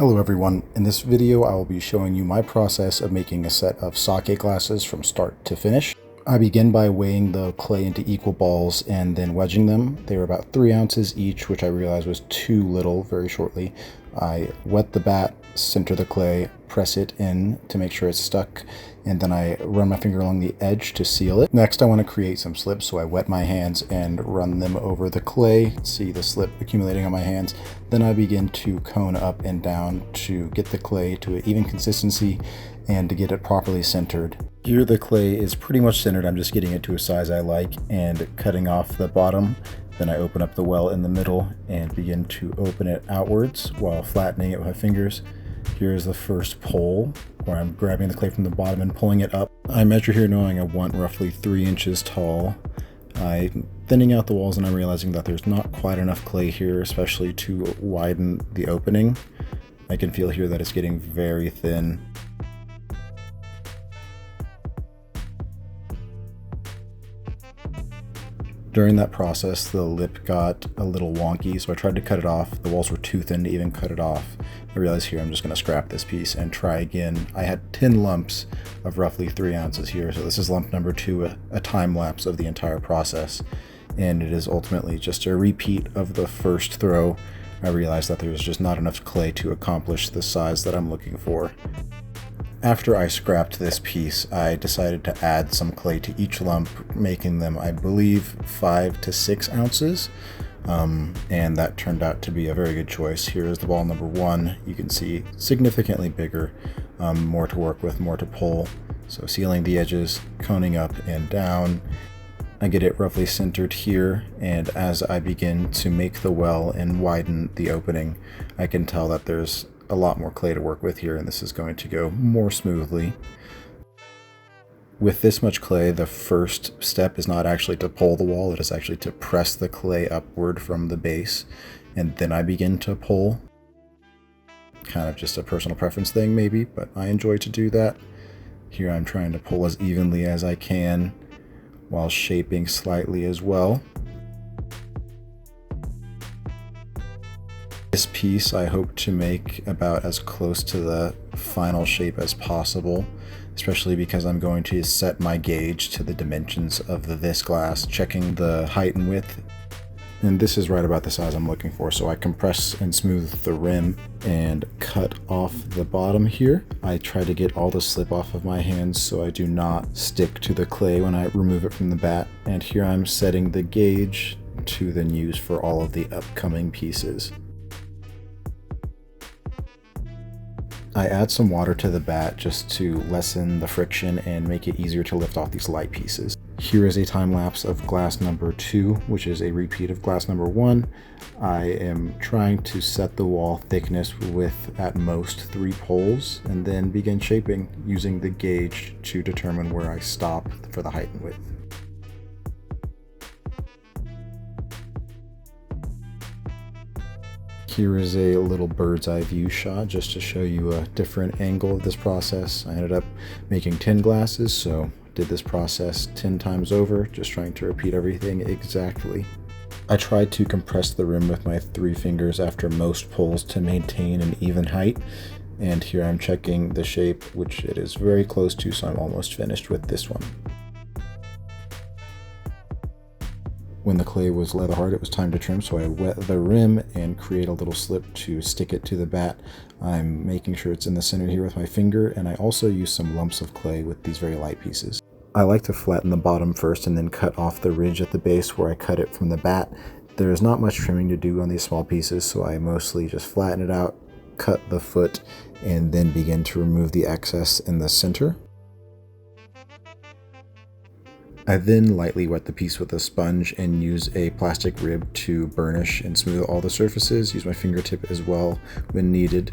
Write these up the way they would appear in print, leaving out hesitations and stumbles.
Hello everyone, in this video I will be showing you my process of making a set of sake glasses from start to finish. I begin by weighing the clay into equal balls and then wedging them. They were about 3 ounces each, which I realized was too little very shortly. I wet the bat, center the clay, press it in to make sure it's stuck, and then I run my finger along the edge to seal it. Next I want to create some slips, so I wet my hands and run them over the clay. See the slip accumulating on my hands. Then I begin to cone up and down to get the clay to an even consistency and to get it properly centered. Here the clay is pretty much centered. I'm just getting it to a size I like and cutting off the bottom. Then I open up the well in the middle and begin to open it outwards while flattening it with my fingers. Here's the first pull, where I'm grabbing the clay from the bottom and pulling it up. I measure here knowing I want roughly 3 inches tall. I'm thinning out the walls and I'm realizing that there's not quite enough clay here, especially to widen the opening. I can feel here that it's getting very thin. During that process, the lip got a little wonky, so I tried to cut it off. The walls were too thin to even cut it off. I realized here I'm just going to scrap this piece and try again. I had 10 lumps of roughly 3 ounces here, so this is lump number 2, a time lapse of the entire process. And it is ultimately just a repeat of the first throw. I realized that there was just not enough clay to accomplish the size that I'm looking for. After I scrapped this piece, I decided to add some clay to each lump, making them, I believe, 5 to 6 ounces. And that turned out to be a very good choice. Here is the ball number 1. You can see significantly bigger, more to work with, more to pull. So sealing the edges, coning up and down. I get it roughly centered here, and as I begin to make the well and widen the opening, I can tell that there's a lot more clay to work with here, and this is going to go more smoothly. With this much clay, the first step is not actually to pull the wall, it is actually to press the clay upward from the base, and then I begin to pull. Kind of just a personal preference thing maybe, but I enjoy to do that. Here I'm trying to pull as evenly as I can while shaping slightly as well. This piece I hope to make about as close to the final shape as possible, especially because I'm going to set my gauge to the dimensions of this glass, checking the height and width. And this is right about the size I'm looking for, so I compress and smooth the rim and cut off the bottom here. I try to get all the slip off of my hands so I do not stick to the clay when I remove it from the bat. And here I'm setting the gauge to then use for all of the upcoming pieces. I add some water to the bat just to lessen the friction and make it easier to lift off these light pieces. Here is a time lapse of glass number 2, which is a repeat of glass number 1. I am trying to set the wall thickness with at most 3 pulls and then begin shaping using the gauge to determine where I stop for the height and width. Here is a little bird's eye view shot just to show you a different angle of this process. I ended up making 10 glasses, so did this process 10 times over, just trying to repeat everything exactly. I tried to compress the rim with my 3 fingers after most pulls to maintain an even height, and here I'm checking the shape, which it is very close to, so I'm almost finished with this one. When the clay was leather hard, it was time to trim, so I wet the rim and create a little slip to stick it to the bat. I'm making sure it's in the center here with my finger, and I also use some lumps of clay with these very light pieces. I like to flatten the bottom first and then cut off the ridge at the base where I cut it from the bat. There's not much trimming to do on these small pieces, so I mostly just flatten it out, cut the foot, and then begin to remove the excess in the center. I then lightly wet the piece with a sponge and use a plastic rib to burnish and smooth all the surfaces. Use my fingertip as well when needed,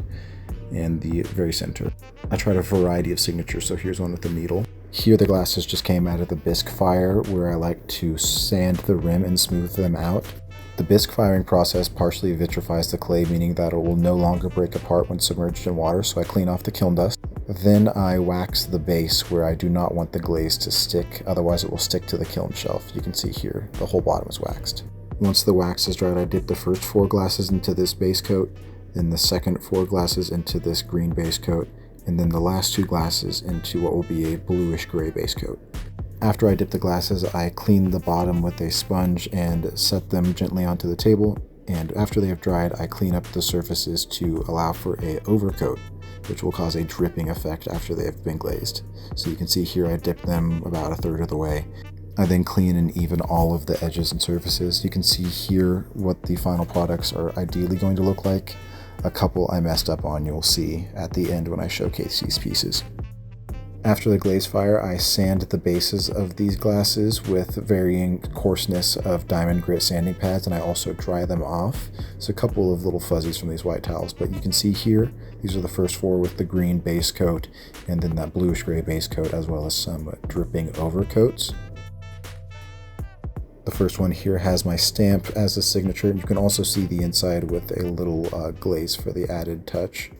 and the very center. I tried a variety of signatures, so here's one with the needle. Here the glasses just came out of the bisque fire, where I like to sand the rim and smooth them out. The bisque firing process partially vitrifies the clay, meaning that it will no longer break apart when submerged in water, so I clean off the kiln dust. Then I wax the base where I do not want the glaze to stick, otherwise it will stick to the kiln shelf. You can see here, the whole bottom is waxed. Once the wax is dried, I dip the first 4 glasses into this base coat, then the second 4 glasses into this green base coat, and then the last 2 glasses into what will be a bluish gray base coat. After I dip the glasses, I clean the bottom with a sponge and set them gently onto the table, and after they have dried, I clean up the surfaces to allow for a overcoat, which will cause a dripping effect after they have been glazed. So you can see here I dip them about 1/3 of the way. I then clean and even all of the edges and surfaces. You can see here what the final products are ideally going to look like. A couple I messed up on you'll see at the end when I showcase these pieces. After the glaze fire, I sand the bases of these glasses with varying coarseness of diamond grit sanding pads, and I also dry them off. So a couple of little fuzzies from these white towels, but you can see here, these are the first 4 with the green base coat, and then that bluish gray base coat, as well as some dripping overcoats. The first one here has my stamp as a signature, and you can also see the inside with a little glaze for the added touch.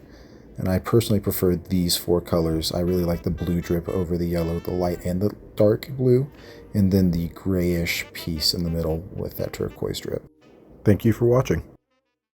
And I personally prefer these 4 colors. I really like the blue drip over the yellow, the light and the dark blue, and then the grayish piece in the middle with that turquoise drip. Thank you for watching.